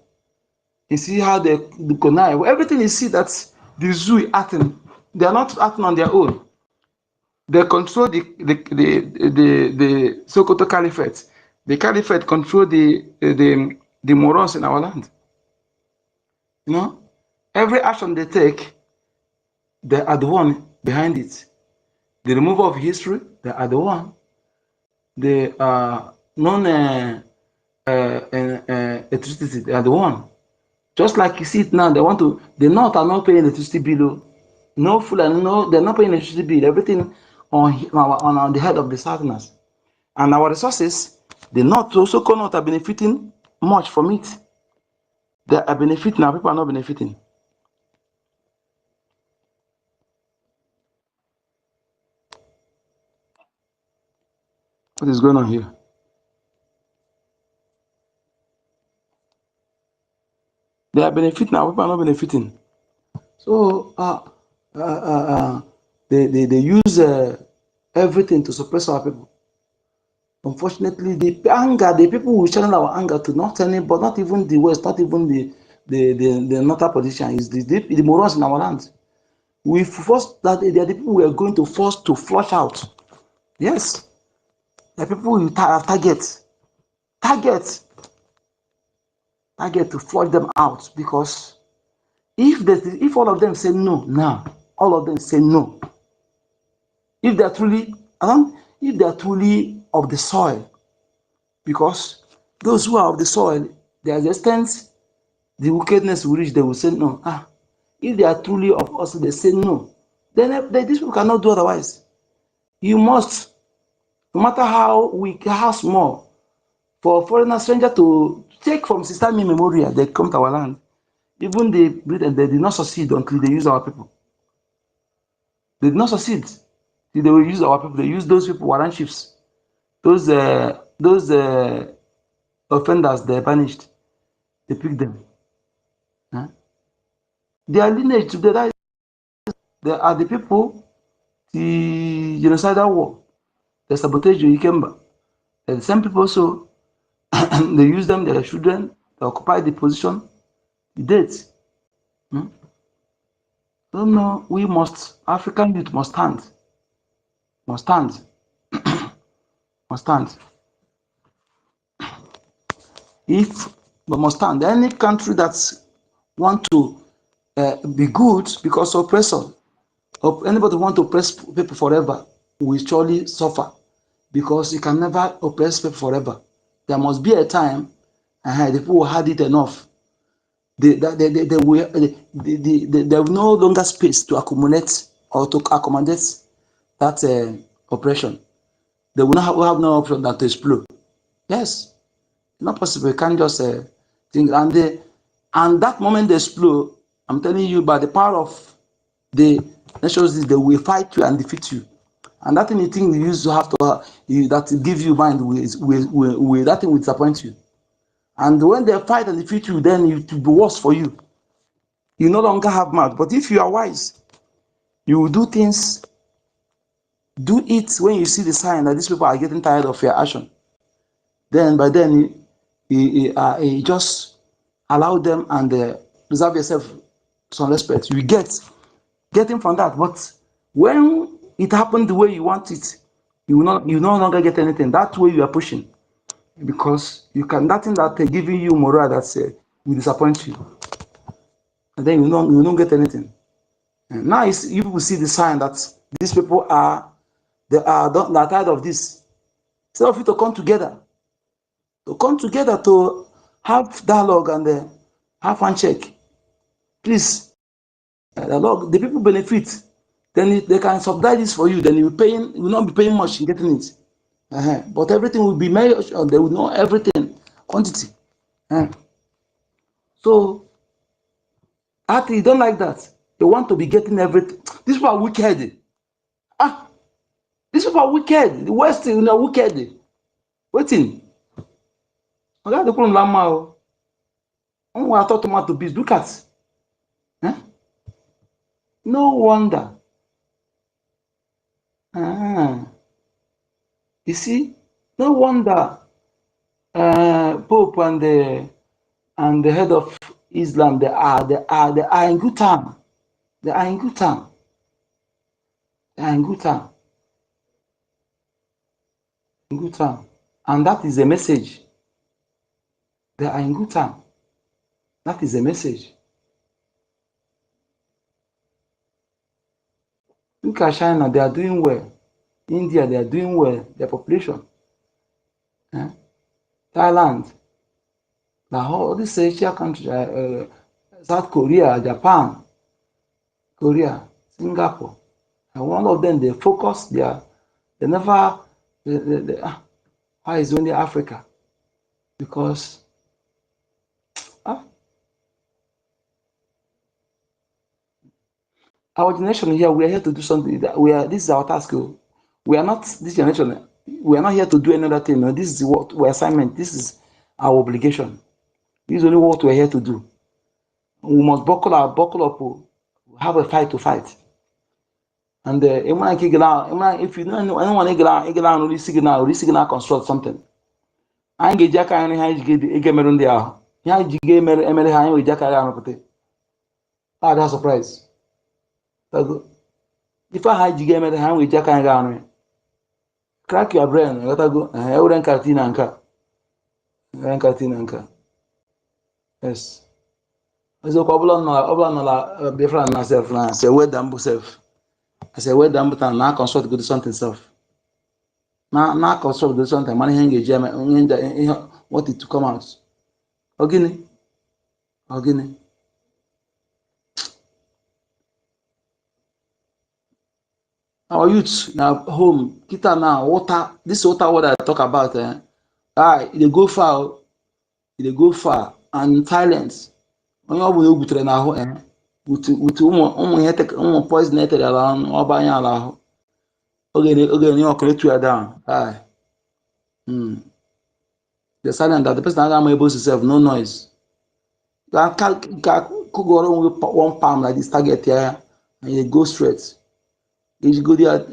Speaker 1: You see how they connive. Everything you see that the zoo acting, they are not acting on their own. They control the Sokoto Caliphate. The Caliphate control the morons in our land. You know, every action they take, they are the one behind it. The removal of history, they are the one. The non-electricity, they are the one. Just like you see it now, the North are not paying electricity bill. No full and no, they're not paying electricity bill. Everything on the head of the Southerners. And our resources, the North also cannot are benefiting much from it. They are benefiting, our people are not benefiting. What is going on here? They are benefiting, our people are not benefiting. So they use everything to suppress our people. Unfortunately, the people will channel our anger to not any, but not even the West, not even the northern politician, is the morons in our land. We forced that they are the people we are going to force to flush out. Yes, the people will target to flush them out, because if all of them say no now, all of them say no. If they are truly of the soil, because those who are of the soil, their extent, the wickedness will reach, they will say no. If they are truly of us, they say no. Then these people cannot do otherwise. You must, no matter how weak, how small, for a foreigner stranger to take from Sister Me Memorial, they come to our land. Even they did not succeed until they use our people. They did not succeed. They will use our people. They use those people, warrant chiefs. Those offenders, they banished. They picked them. Their lineage today, they are the people, the genocidal war, the sabotage the Ikemba. They're the same people, so they use them, they're the children, they occupy the position, the dates. So no, we must, African youth must stand. Must stand. Must stand. If we must stand, any country that want to be good, because oppressor, anybody want to oppress people forever will surely suffer, because you can never oppress people forever. There must be a time, the people will had it enough. They have no longer space to accumulate or to accommodate that oppression. They will not have no option than to explode. Yes, not possible. You can't just think. And that moment they explode, I'm telling you, by the power of the nations, they will fight you and defeat you. And that thing you think you used to have to that give you mind, that thing will disappoint you. And when they fight and defeat you, then it will be worse for you. You no longer have mouth. But if you are wise, you will do things. Do it when you see the sign that these people are getting tired of your action. Then by then just allow them and reserve yourself some respect. You get getting from that. But when it happened the way you want it, you no longer get anything. That way you are pushing, because you can nothing that giving you morale that will disappoint you, and then you don't get anything. And now you people see the sign that these people are tired of this. Instead of you to come together to have dialogue and have handshake. Please, the people benefit. Then they can subsidize this for you. Then you will not be paying much in getting it. But everything will be made. They will know everything, quantity. So, actually, you don't like that. They want to be getting everything. These people are wicked. These people are wicked. The West, wicked. Waiting. I got the problem. Lama. I thought tomato beans. Look at. No wonder. You see, no wonder Pope and the head of Islam they are in good time. They are in good time. They are in good time. In good time. And that is a message. They are in good time. That is a message. Look at China, they are doing well. India, they are doing well. Their population. Thailand, all these Asia countries, South Korea, Japan, Korea, Singapore, and one of them they focus. They never. Why is only Africa? Because our generation here, we are here to do something. This is our task. We are not this generation. We are not here to do another thing. No, this is what our assignment. This is our obligation. This is only what we are here to do. We must buckle up. Have a fight to fight. And if you don't want to get out, really signal construct something. I get Jacka and I get Meron there. Ya jige emere ha we Jacka arụpụta. That's surprise. If I jige emere ha we Jacka arụ. Crack your brain. Gotta Euren Cartina Anka. Yes. So Obla no BIAFRANS na self na say where damn self. I say where damn tan na construct go do something self. Na construct do something man engage what it to come out. Ogini. Our youth now home, kita now water. This water what I talk about, they go far, and silence. Onye ọ bụla ogutere n'ahụ with ụmụ ihe poison etere ala ọba anya ala ahụ oge nye ọkụ etu ya down. The silent that the person aga able to serve, no noise. Kugoro one palm like this target here and you go straight. You go there,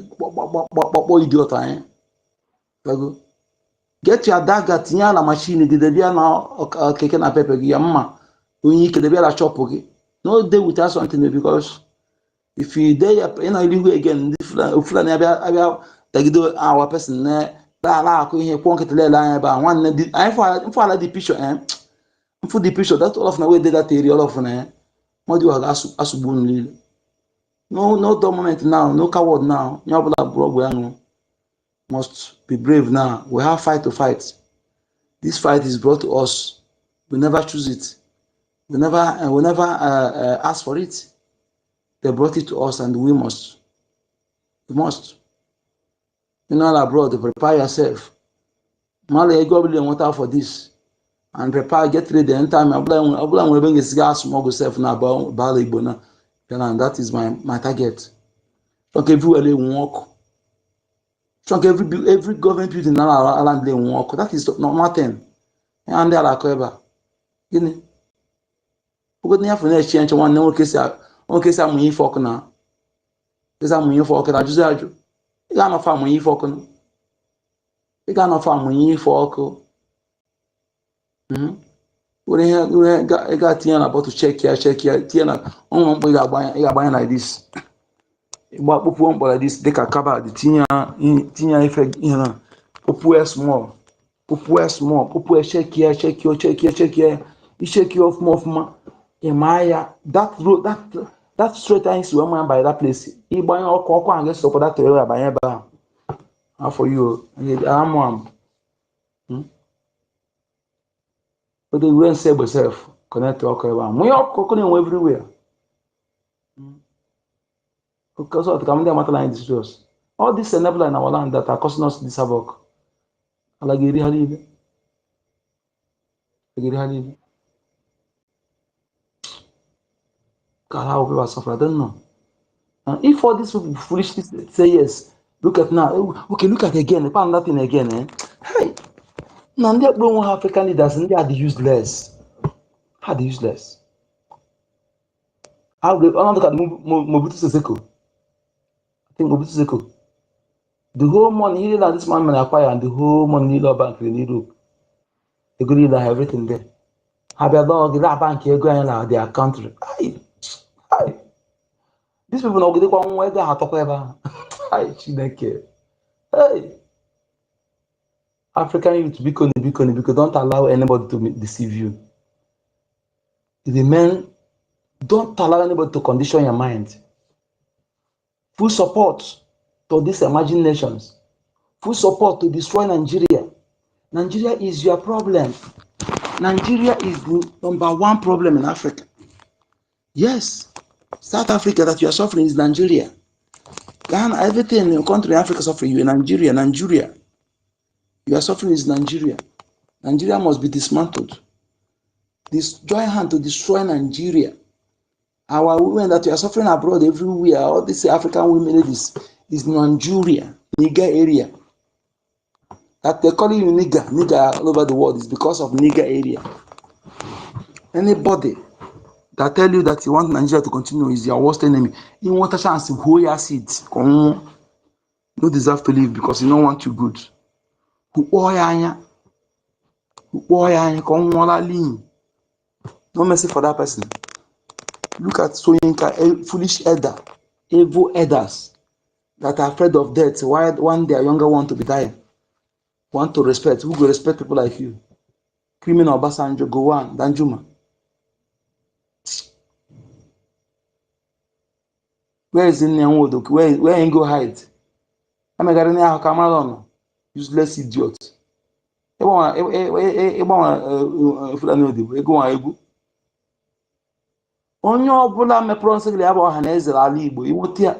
Speaker 1: idiot. Get your dagger, tinya la machine, the devia now keke na pepe yamma. You can be a shop. No day without something, because if you day illegal again, our person there, the picture, for the picture that all of the way that area all of what do you have no dominant now, no coward now. Must be brave now. We have fight to fight. This fight is brought to us. We never choose it. We never ask for it. They brought it to us, and we must. You know, abroad, to prepare yourself. Mali, go and water for this, and prepare, get ready. Anytime I'm bring a cigar, smoke yourself now. And that is my target. Don't everywhere they walk. Don't every government building now around they walk. That is not nothing. And they are clever. You know. Because near for next change one no case I'm here for now. Because I'm here for I just you got no farm here for you got no farm here for I got Tiana about to check here, Tiana on one boy like this. But one boy like this, they can cover the Tina effect, you know, Popu small, Popu check here, you check you off more from Maya. That road, that straight line is one by that place. He buy all cocoa and get support that area by eba. How for you? I'm but they won't say yourself. Connect to Okrewa. We are cooking everywhere. Because of the Camilla matter line distress. All these enabler in our land that are causing us this havoc. Alagiri Halib. God, how people suffer. I don't know. And if all these people foolishly say yes, look at now. Okay, look at again. Found nothing again. Hey, now they don't have African leaders and they are the useless. How the useless? How the look at Mobutu Seko. I think Mobutu Seko. The whole money that this man may acquire and the whole money in bank in Europe. The good leader have everything there. Have a dog that bank here going out their country. Aye. These people know they come where they are talking about. Aye, she don't care. Hey, African youth, because don't allow anybody to deceive you. The men don't allow anybody to condition your mind. Full support to these emerging nations. Full support to destroy Nigeria. Nigeria is your problem. Nigeria is the #1 problem in Africa. Yes, South Africa that you are suffering is Nigeria. Ghana, everything in your country in Africa suffering. You in Nigeria. You are suffering is Nigeria. Nigeria must be dismantled. This joint hand to destroy Nigeria. Our women that you are suffering abroad everywhere, all these African women ladies is Nigeria, Niger area. That they call you nigger all over the world is because of Niger area. Anybody that tell you that you want Nigeria to continue is your worst enemy. You want a chance to hold your seat. You don't deserve to live because you don't want you good. No mercy for that person. Look at Soyinka, foolish elder, evil elders that are afraid of death. Why one their younger want to be dying? Want to respect. Who will respect people like you? Criminal Obasanjo, Gowon, Danjuma. Where is Nyanwodo? Where in go hide? I'm a Ghanaian Cameron. Useless idiot. Onye ọbụla mepụrụ nsị gị ya bụ ọha na eze ala Igbo iwute ya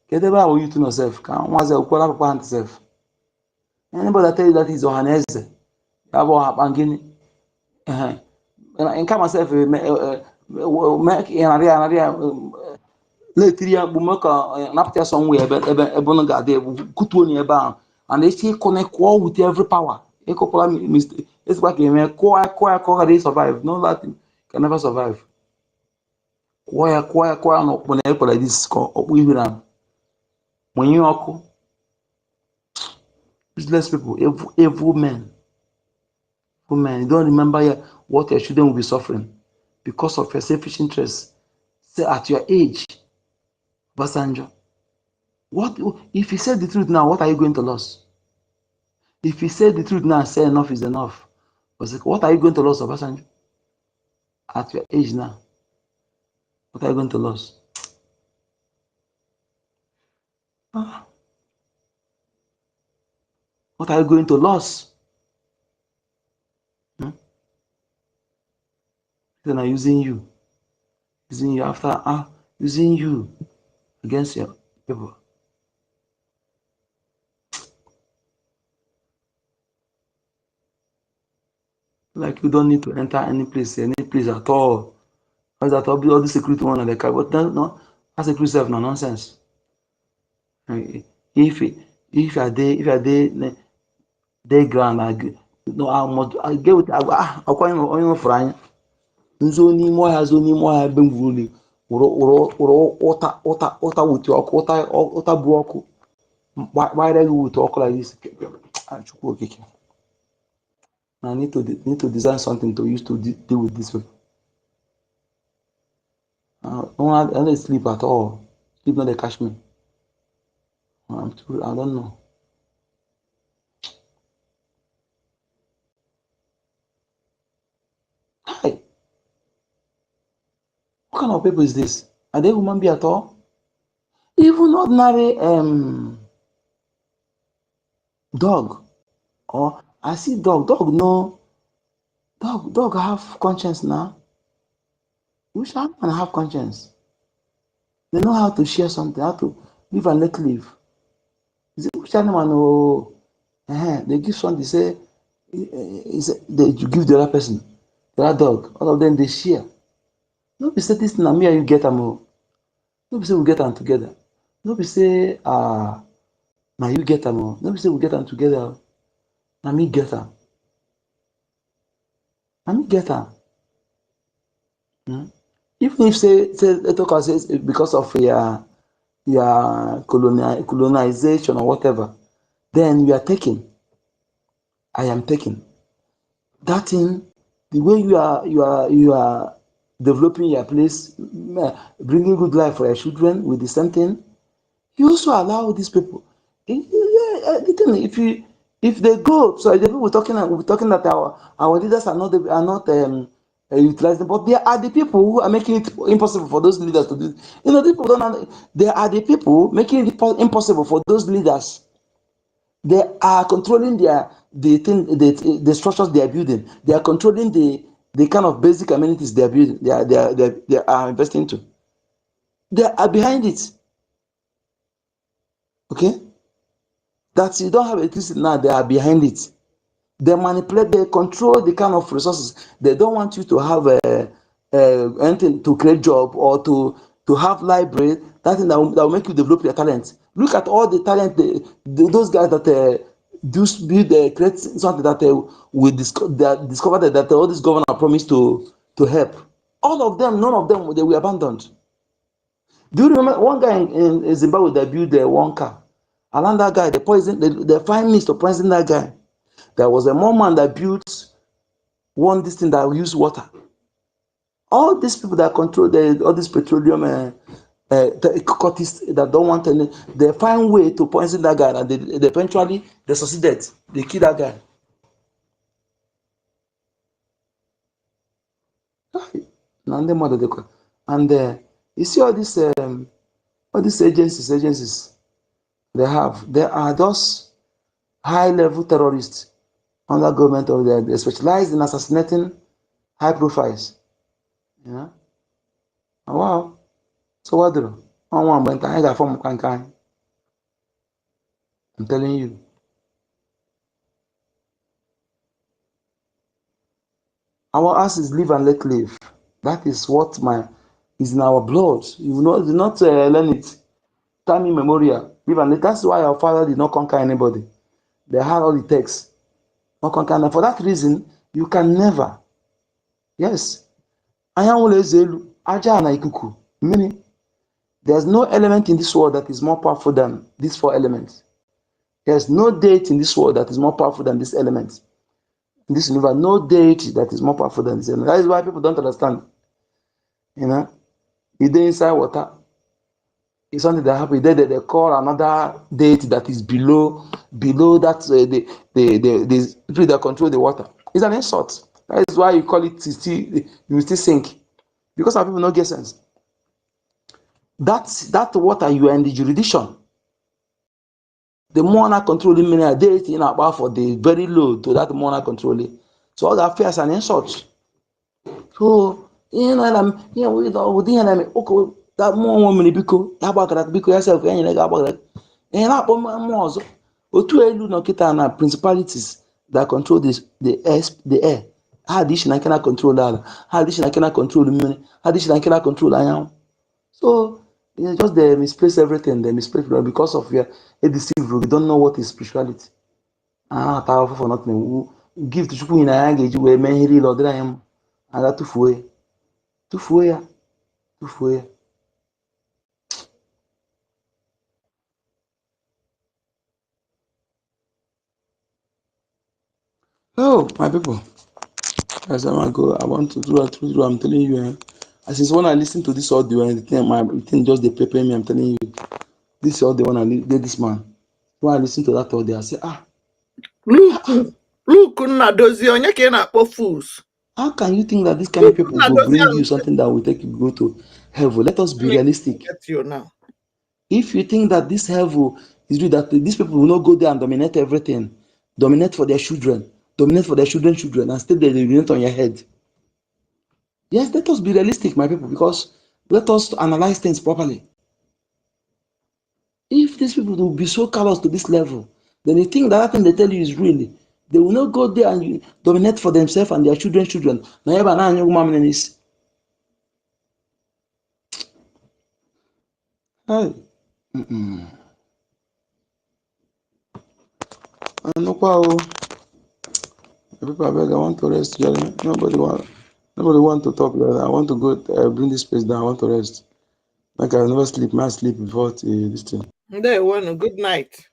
Speaker 1: kedu ebe ahụ yutu yourself ka nwaze ukwara papa and self. Anybody tell you that is ọha na eze ya bụ ọha kpangini nke myself letiri ya bụ maka napụta somewhere ebe ọ ga-adị ebu kutuo ni ebe ahụ and echi ịkụnekụọ with every power ịkụkwala mistake esikwa ka eme kụọ ga dey survive. No, that can never survive. Kụọ ya na ọkpụ na-ekwe like this ka ọkpụ ihu na mụnye ọkụ. Useless people, evil men. You don't remember what your children will be suffering because of your selfish interests. Say at your age, Obasanjo, what if you say the truth now? What are you going to lose? If you say the truth now and say enough is enough, what are you going to lose, Obasanjo? At your age now, what are you going to lose? What are you going to lose? Then are using you after using you against your people. Like you don't need to enter any place at all. Because that all the security one and the car, but no, that security self no nonsense. If you are there ground, no, I get with I for anya. Nzo n'ime ọhịa ebe ngwuruli wụrụ ụta wuti ọkụ ụta bụ ọkụ gbara gị wuti ọkụ like this. Chukwu okike I need to design something to use to deal with this people. I don't sleep at all. Sleep not they catch me. I don't know. Hi. What kind of people is this? Are they human being at all? Even ordinary dog, or I see dog no, dog have conscience now. Which animal have conscience? They know how to share something, how to live and let live. Is it which animal they give something, they say you give the other person, the other dog, all of them they share. No be say this thing na me and you get am o. No be say we get am together. No be say na you get am o. No be say we get am together o. Na me get am. Na me get am. Even if say talk am say because of your colonization or whatever, then you are taken. I am taken. That thing, the way you are developing your place, bringing good life for your children with the same thing, you also allow these people. The thing, if they go, so the people talking that our leaders are not utilizing, but they are the people who are making it impossible for those leaders to do. You know, people don't know, they are the people making it impossible for those leaders. They are controlling the structures they are building. They are controlling the kind of basic amenities they are building. They are investing into. They are behind it. Okay, that you don't have electricity now. They are behind it. They manipulate. They control the kind of resources. They don't want you to have anything to create job or to have library. That thing that will make you develop your talent. Look at all the talent those guys that create something that we discovered that all these governors promised to help. All of them, none of them, they were abandoned. Do you remember one guy in Zimbabwe that built one car? Around that guy, they find means to poison that guy. There was a more man that built this thing that use water. All these people that control all this petroleum cultists that don't want any, they find way to poison that guy, and they eventually they succeeded. They kill that guy. And you see all these agencies they are just high level terrorists under government of they specialize in assassinating high profiles. Yeah. Wow. So what do? I'm telling you. Our ass is live and let live. That is what is in our blood. You do not learn it. Time immemorial. Live and let. That's why our father did not conquer anybody. They had all it takes. Not conquer. And for that reason, you can never. Yes. Meaning, there's no element in this world that is more powerful than these four elements. There's no deity in this world that is more powerful than these elements. In this universe, no deity that is more powerful than this element. That is why people don't understand. You know, you dey inside water. It's something that happens. They call another deity that is below that the people that control the water. It's an insult. That is why you call it you still sink, because some people don't get sense. That water, you are in the jurisdiction. The monarch controlling mineral deity in about for the very low to that monarch controlling. So all that fears an insult. So we didn't okay that more woman because yourself na-akpọ mmụọ ọzọ. Otu elu nọkịta na principalities that control the air. Ha dị iche na nke na control ala, ha dị iche na nke na control mmiri, ha dị iche na nke na control anyanwụ. So just they misplace everything. They misplace because of a deceived. We don't know what is spirituality. Powerful for nothing. Give to Chukwu in a language where men hear Lord I am. And that tufuwe ya. So, my people, as I go, I want to do it through. I'm telling you, since when I listen to this audio and the thing just they prepare me, I'm telling you, this audio when I did this man. When I listen to that audio, I say,
Speaker 4: Look, Nadozi, onye ka na-akpọ fools.
Speaker 1: how can you think that this kind of people will bring you something that will take you go to heaven? Let us be realistic.
Speaker 4: Get you now.
Speaker 1: If you think that this heaven is real, that these people will not go there and dominate everything, dominate for their children, dominate for their children's children, and stay there dominate on your head. Yes, let us be realistic, my people, because let us analyze things properly. If these people will be so callous to this level, then you think that thing they tell you is real. They will not go there and dominate for themselves and their children's children. Hey. People, I beg, I want to rest, Jeremy. Nobody want to talk. I want to go bring this place down. I want to rest. Like I never sleep. I sleep before this thing.
Speaker 4: Good night.